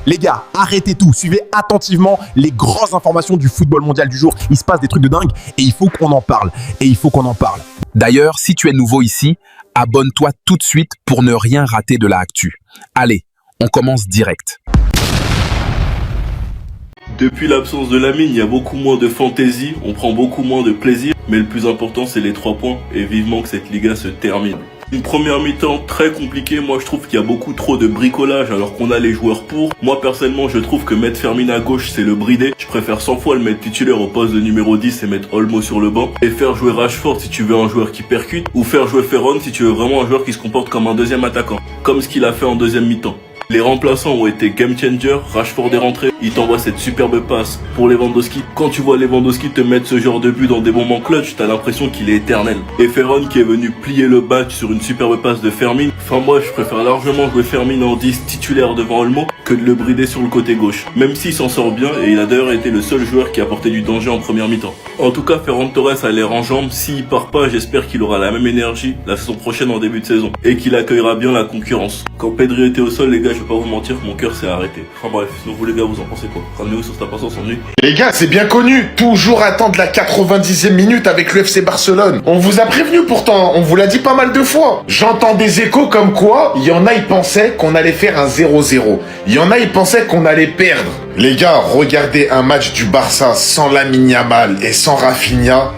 Les gars, arrêtez tout, suivez attentivement les grosses informations du football mondial du jour. Il se passe des trucs de dingue et il faut qu'on en parle. D'ailleurs, si tu es nouveau ici, abonne-toi tout de suite pour ne rien rater de la actu. Allez, on commence direct. Depuis l'absence de Lamine, il y a beaucoup moins de fantaisie, on prend beaucoup moins de plaisir, mais le plus important c'est les 3 points et vivement que cette Liga se termine. Une première mi-temps très compliquée, moi je trouve qu'il y a beaucoup trop de bricolage alors qu'on a les joueurs pour. Moi personnellement je trouve que mettre Fermin à gauche c'est le brider. Je préfère 100 fois le mettre titulaire au poste de numéro 10 et mettre Olmo sur le banc. Et faire jouer Rashford si tu veux un joueur qui percute, ou faire jouer Ferron si tu veux vraiment un joueur qui se comporte comme un deuxième attaquant. Comme ce qu'il a fait en deuxième mi-temps. Les remplaçants ont été game changer, Rashford est rentré, il t'envoie cette superbe passe pour Lewandowski. Quand tu vois Lewandowski te mettre ce genre de but dans des moments clutch, t'as l'impression qu'il est éternel. Et Ferron qui est venu plier le match sur une superbe passe de Fermin. Enfin moi je préfère largement jouer Fermin en 10 titulaire devant Olmo que de le brider sur le côté gauche. Même s'il s'en sort bien et il a d'ailleurs été le seul joueur qui a apporté du danger en première mi-temps. En tout cas Ferran Torres a l'air en jambes, s'il part pas j'espère qu'il aura la même énergie la saison prochaine en début de saison. Et qu'il accueillera bien la concurrence. Quand Pedri était au sol les gars je vais pas vous mentir, mon cœur s'est arrêté. Enfin bref, sinon vous les gars vous en pensez quoi? Ramenez-vous sur cette impatience en nuit. Les gars, c'est bien connu, toujours attendre la 90e minute avec le FC Barcelone. On vous a prévenu pourtant, on vous l'a dit pas mal de fois. J'entends des échos comme quoi, il y en a ils pensaient qu'on allait faire un 0-0. Il y en a ils pensaient qu'on allait perdre. Les gars, regardez un match du Barça sans Lamine Yamal et sans Rafinha.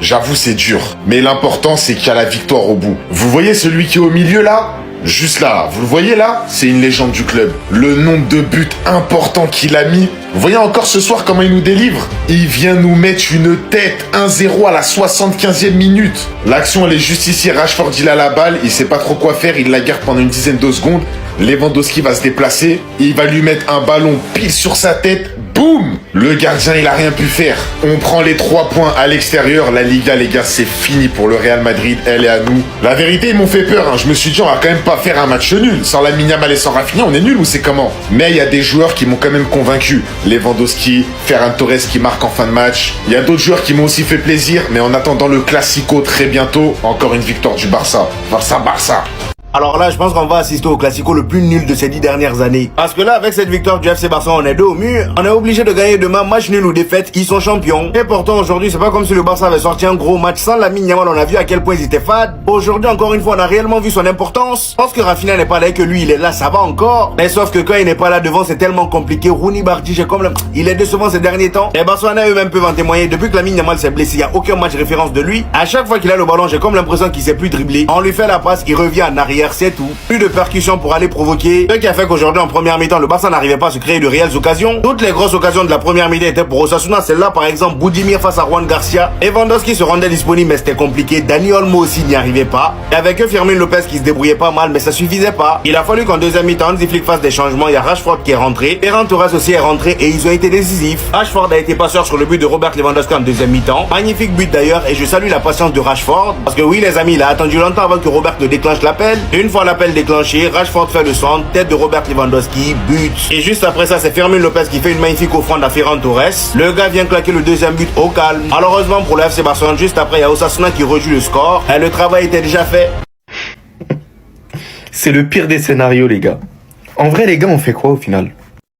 J'avoue c'est dur, mais l'important c'est qu'il y a la victoire au bout. Vous voyez celui qui est au milieu là? Juste là, vous le voyez là? C'est une légende du club. Le nombre de buts importants qu'il a mis. Vous voyez encore ce soir comment il nous délivre? Il vient nous mettre une tête 1-0 à la 75e minute. L'action elle est juste ici, Rashford il a la balle, il sait pas trop quoi faire, il la garde pendant une dizaine de secondes. Lewandowski va se déplacer, il va lui mettre un ballon pile sur sa tête, boum! Le gardien il a rien pu faire. On prend les 3 points à l'extérieur, la Liga les gars c'est fini pour le Real Madrid, elle est à nous. La vérité ils m'ont fait peur, je me suis dit on va quand même pas faire un match nul. Sans Lamine Yamal et sans Rafinha on est nul ou c'est comment? Mais il y a des joueurs qui m'ont quand même convaincu. Lewandowski, Ferran Torres qui marque en fin de match. Il y a d'autres joueurs qui m'ont aussi fait plaisir, mais en attendant le Classico très bientôt, encore une victoire du Barça. Barça. Alors là, je pense qu'on va assister au Classico le plus nul de ces 10 dernières années. Parce que là, avec cette victoire du FC Barcelone, on est deux au mur. On est obligé de gagner demain, match nul ou défaite, ils sont champions. Et pourtant, aujourd'hui, c'est pas comme si le Barça avait sorti un gros match sans Lamine Yamal. On a vu à quel point ils étaient fades. Aujourd'hui, encore une fois, on a réellement vu son importance. Parce que Rafinha n'est pas là et que lui, il est là, ça va encore. Mais sauf que quand il n'est pas là devant, c'est tellement compliqué. Rooney Bardi, j'ai comme il est décevant ces derniers temps. Et Barcelone eux-mêmes peuvent en témoigner. Depuis que Lamine Yamal s'est blessé, il n'y a aucun match référence de lui. À chaque fois qu'il a le ballon, j'ai comme l'impression qu'il sait plus dribbler. On lui fait la passe, il revient en arrière, c'est tout. Plus de percussion pour aller provoquer. Ce qui a fait qu'aujourd'hui en première mi-temps le Barça n'arrivait pas à se créer de réelles occasions. Toutes les grosses occasions de la première mi-temps étaient pour Osasuna. Celle-là par exemple Boudimir face à Juan Garcia. Lewandowski se rendait disponible mais c'était compliqué. Dani Olmo aussi n'y arrivait pas. Et avec eux Fermin Lopez qui se débrouillait pas mal mais ça suffisait pas. Il a fallu qu'en deuxième mi-temps Hansi Flick fasse des changements. Il y a Rashford qui est rentré. Ferran Torres aussi est rentré et ils ont été décisifs. Rashford a été passeur sur le but de Robert Lewandowski en deuxième mi-temps. Magnifique but d'ailleurs et je salue la patience de Rashford. Parce que oui les amis il a attendu longtemps avant que Robert ne déclenche l'appel. Une fois l'appel déclenché, Rashford fait le centre, tête de Robert Lewandowski, but. Et juste après ça, c'est Fermin Lopez qui fait une magnifique offrande à Ferran Torres. Le gars vient claquer le deuxième but au calme. Malheureusement pour le FC Barcelone, juste après, il y a Osasuna qui rejoue le score. Et le travail était déjà fait. C'est le pire des scénarios, les gars. En vrai, les gars, on fait quoi au final?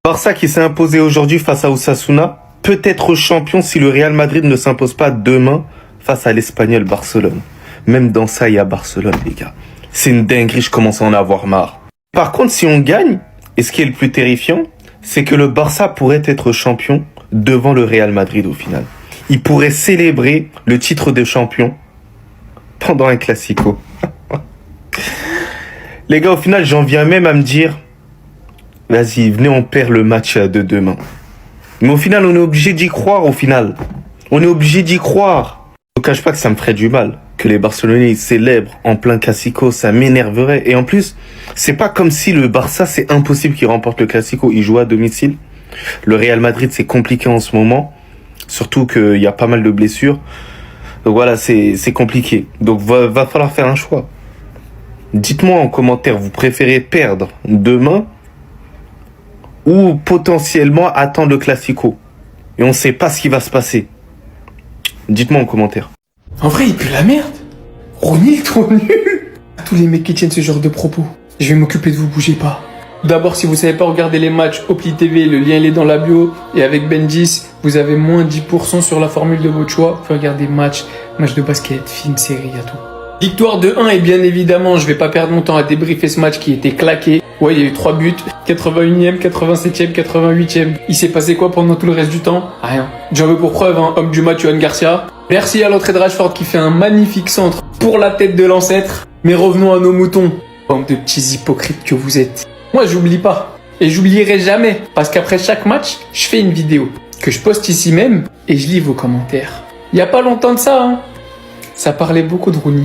Barça qui s'est imposé aujourd'hui face à Osasuna peut être champion si le Real Madrid ne s'impose pas demain face à l'Espagnol Barcelone. Même dans ça, il y a Barcelone, les gars. C'est une dinguerie, je commence à en avoir marre. Par contre, si on gagne, et ce qui est le plus terrifiant, c'est que le Barça pourrait être champion devant le Real Madrid au final. Il pourrait célébrer le titre de champion pendant un Classico. Les gars, au final, j'en viens même à me dire, vas-y, venez, on perd le match de demain. Mais au final, on est obligé d'y croire au final. On est obligé d'y croire. Je ne cache pas que ça me ferait du mal. Que les Barcelonais célèbrent en plein Classico, ça m'énerverait. Et en plus, c'est pas comme si le Barça, c'est impossible qu'il remporte le Classico. Il joue à domicile. Le Real Madrid, c'est compliqué en ce moment. Surtout qu'il y a pas mal de blessures. Donc voilà, c'est compliqué. Donc va falloir faire un choix. Dites-moi en commentaire, vous préférez perdre demain ou potentiellement attendre le Classico. Et on sait pas ce qui va se passer. Dites-moi en commentaire. En vrai, il pue la merde. Rooney, trop nul. À tous les mecs qui tiennent ce genre de propos, je vais m'occuper de vous, bougez pas. D'abord, si vous savez pas regarder les matchs, Opli TV, le lien il est dans la bio. Et avec Benjis, vous avez moins 10% sur la formule de votre choix. Vous pouvez regarder match de basket, film, série, à tout. Victoire de 1 et bien évidemment, je vais pas perdre mon temps à débriefer ce match qui était claqué. Ouais, il y a eu 3 buts, 81e, 87e, 88e. Il s'est passé quoi pendant tout le reste du temps? Rien. J'en veux pour preuve, homme du match, Yohan Garcia. Merci à l'entrée de Rashford qui fait un magnifique centre pour la tête de l'ancêtre. Mais revenons à nos moutons. Bande de petits hypocrites que vous êtes. Moi, j'oublie pas. Et j'oublierai jamais. Parce qu'après chaque match, je fais une vidéo que je poste ici même et je lis vos commentaires. Il y a pas longtemps de ça, ça parlait beaucoup de Rooney.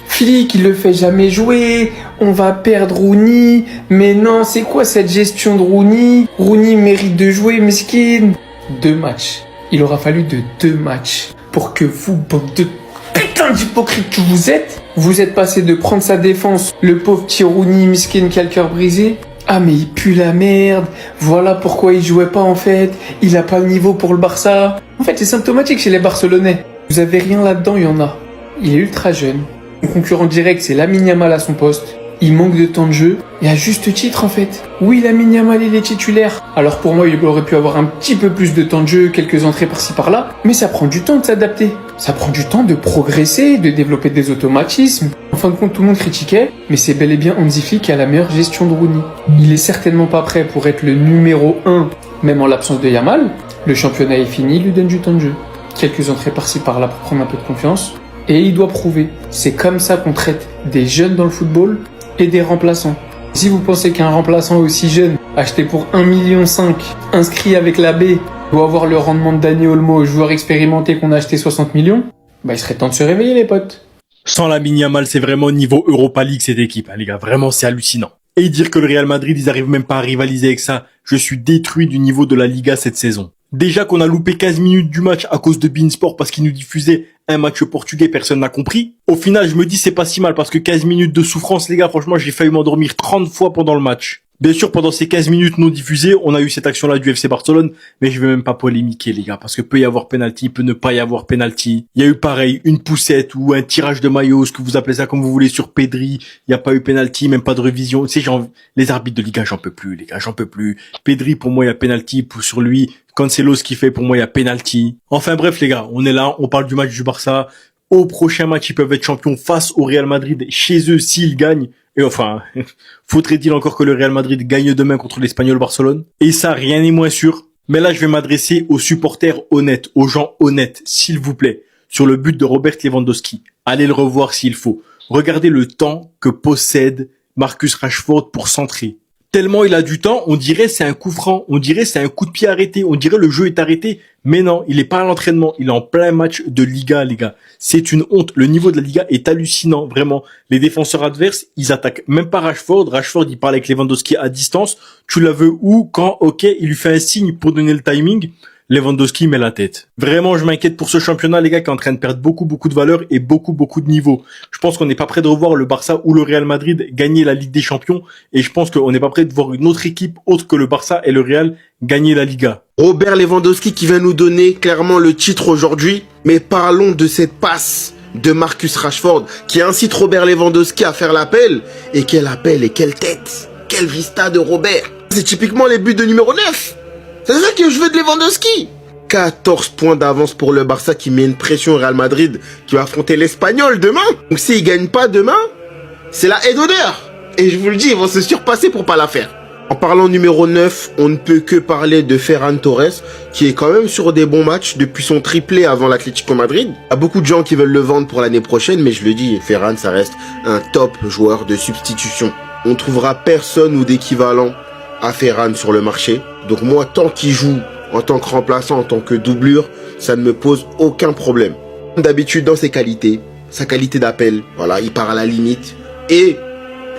Flick, il le fait jamais jouer, on va perdre Rooney, mais non, c'est quoi cette gestion de Rooney? Rooney mérite de jouer, mesquine. 2 matchs. Il aura fallu de 2 matchs pour que vous, bande de putain d'hypocrites que vous êtes passé de prendre sa défense, le pauvre petit Rooney, mesquine qui a le cœur brisé. Ah mais il pue la merde, voilà pourquoi il jouait pas en fait, il a pas le niveau pour le Barça. En fait, c'est symptomatique chez les Barcelonais. Vous avez rien là-dedans, il y en a. Il est ultra jeune. Mon concurrent direct, c'est Lamine Yamal à son poste. Il manque de temps de jeu, et à juste titre en fait. Oui, Lamine Yamal, il est titulaire. Alors pour moi, il aurait pu avoir un petit peu plus de temps de jeu, quelques entrées par-ci par-là, mais ça prend du temps de s'adapter. Ça prend du temps de progresser, de développer des automatismes. En fin de compte, tout le monde critiquait, mais c'est bel et bien Hansi Flick qui a la meilleure gestion de Rooney. Il est certainement pas prêt pour être le numéro 1, même en l'absence de Yamal. Le championnat est fini, il lui donne du temps de jeu. Quelques entrées par-ci par-là pour prendre un peu de confiance. Et il doit prouver. C'est comme ça qu'on traite des jeunes dans le football et des remplaçants. Si vous pensez qu'un remplaçant aussi jeune, acheté pour 1,5 million, inscrit avec la B, doit avoir le rendement de Dani Olmo, joueur expérimenté qu'on a acheté 60 millions, bah il serait temps de se réveiller les potes. Sans Lamine Yamal, c'est vraiment niveau Europa League cette équipe, les gars. Vraiment, c'est hallucinant. Et dire que le Real Madrid, ils arrivent même pas à rivaliser avec ça, je suis détruit du niveau de la Liga cette saison. Déjà qu'on a loupé 15 minutes du match à cause de beIN Sport parce qu'ils nous diffusaient un match portugais, personne n'a compris. Au final, je me dis c'est pas si mal parce que 15 minutes de souffrance, les gars, franchement, j'ai failli m'endormir 30 fois pendant le match. Bien sûr, pendant ces 15 minutes non diffusées, on a eu cette action-là du FC Barcelone, mais je vais même pas polémiquer, les gars, parce que peut y avoir penalty, peut ne pas y avoir penalty. Il y a eu pareil, une poussette ou un tirage de maillot, ce que vous appelez ça comme vous voulez, sur Pedri. Il y a pas eu penalty, même pas de révision. Tu sais, les arbitres de Liga, j'en peux plus, les gars, j'en peux plus. Pedri, pour moi, il y a penalty, sur lui. Cancelo, ce qu'il fait, pour moi, il y a penalty. Enfin bref, les gars, on est là, on parle du match du Barça. Au prochain match, ils peuvent être champions face au Real Madrid chez eux s'ils gagnent. Et enfin, faudrait-il encore que le Real Madrid gagne demain contre l'Espagnol Barcelone? Et ça, rien n'est moins sûr. Mais là, je vais m'adresser aux supporters honnêtes, aux gens honnêtes, s'il vous plaît, sur le but de Robert Lewandowski. Allez le revoir s'il faut. Regardez le temps que possède Marcus Rashford pour centrer. Tellement il a du temps, on dirait c'est un coup franc, on dirait c'est un coup de pied arrêté, on dirait le jeu est arrêté. Mais non, il est pas à l'entraînement, il est en plein match de Liga, les gars. C'est une honte. Le niveau de la Liga est hallucinant, vraiment. Les défenseurs adverses, ils attaquent même pas Rashford. Rashford, il parle avec Lewandowski à distance. Tu la veux où, quand, ok, il lui fait un signe pour donner le timing. Lewandowski met la tête. Vraiment, je m'inquiète pour ce championnat, les gars, qui est en train de perdre beaucoup de valeur et beaucoup de niveau. Je pense qu'on n'est pas prêt de revoir le Barça ou le Real Madrid gagner la Ligue des Champions. Et je pense qu'on n'est pas prêt de voir une autre équipe autre que le Barça et le Real gagner la Liga. Robert Lewandowski qui vient nous donner clairement le titre aujourd'hui. Mais parlons de cette passe de Marcus Rashford qui incite Robert Lewandowski à faire l'appel. Et quel appel et quelle tête. Quelle vista de Robert. C'est typiquement les buts de numéro 9. C'est ça que je veux de Lewandowski. 14 points d'avance pour le Barça qui met une pression au Real Madrid qui va affronter l'Espagnol demain. Donc s'ils gagnent pas demain, c'est la haie d'honneur. Et je vous le dis, ils vont se surpasser pour pas la faire. En parlant numéro 9, on ne peut que parler de Ferran Torres qui est quand même sur des bons matchs depuis son triplé avant l'Atlético Madrid. Il y a beaucoup de gens qui veulent le vendre pour l'année prochaine, mais je le dis, Ferran, ça reste un top joueur de substitution. On trouvera personne ou d'équivalent à Ferran sur le marché. Donc moi, tant qu'il joue en tant que remplaçant, en tant que doublure, ça ne me pose aucun problème. D'habitude, dans ses qualités, sa qualité d'appel, voilà, il part à la limite. Et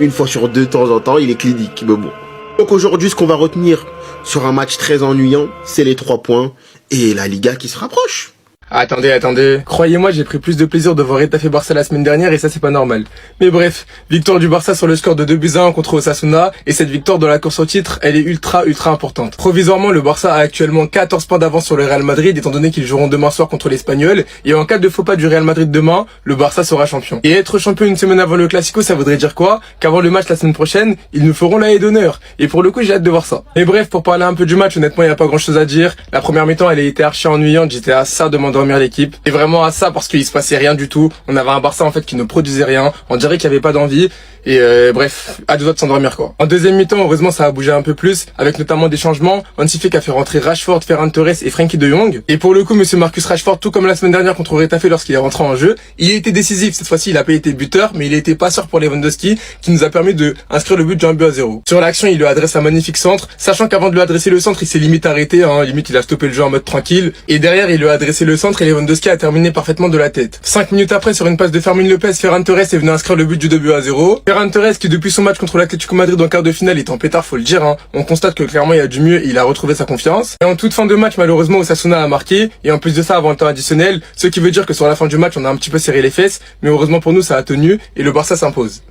une fois sur deux, de temps en temps, il est clinique. Mais bon. Donc aujourd'hui, ce qu'on va retenir sur un match très ennuyant, c'est les 3 points et la Liga qui se rapproche. Attendez. Croyez-moi, j'ai pris plus de plaisir de voir Retafe Barça la semaine dernière et ça c'est pas normal. Mais bref, victoire du Barça sur le score de 2-1 contre Osasuna et cette victoire dans la course au titre, elle est ultra importante. Provisoirement, le Barça a actuellement 14 points d'avance sur le Real Madrid étant donné qu'ils joueront demain soir contre l'Espagnol et en cas de faux pas du Real Madrid demain, le Barça sera champion. Et être champion une semaine avant le Classico, ça voudrait dire quoi? Qu'avant le match la semaine prochaine, ils nous feront la haie d'honneur. Et pour le coup, j'ai hâte de voir ça. Mais bref, pour parler un peu du match, honnêtement, il y a pas grand chose à dire. La première mi-temps, elle a été archi ennuyante, j'étais à ça de m'endormir l'équipe. Et vraiment à ça parce qu'il se passait rien du tout. On avait un Barça en fait qui ne produisait rien. On dirait qu'il y avait pas d'envie. Et bref, à deux doigts de s'endormir quoi. En deuxième mi-temps, heureusement, ça a bougé un peu plus, avec notamment des changements. Hansi Flick a fait rentrer Rashford, Ferran Torres et Frenkie de Jong. Et pour le coup, monsieur Marcus Rashford, tout comme la semaine dernière contre Retafe lorsqu'il est rentré en jeu, il a été décisif. Cette fois-ci, il a pas été buteur, mais il a été passeur pour Lewandowski, qui nous a permis de inscrire le but du 1-0. Sur l'action, il lui adresse un magnifique centre, sachant qu'avant de lui adresser le centre, il s'est limite arrêté, limite il a stoppé le jeu en mode tranquille. Et derrière, il lui a adressé le centre et Lewandowski a terminé parfaitement de la tête. 5 minutes après, sur une passe de Fermin Lopez, Ferran Torres est venu inscrire le but du 2-0. Ferran Torres, qui depuis son match contre l'Atlético Madrid en quart de finale est en pétard, faut le dire, On constate que clairement il y a du mieux et il a retrouvé sa confiance. Et en toute fin de match, malheureusement, Osasuna a marqué. Et en plus de ça, avant le temps additionnel, ce qui veut dire que sur la fin du match, on a un petit peu serré les fesses. Mais heureusement pour nous, ça a tenu et le Barça s'impose.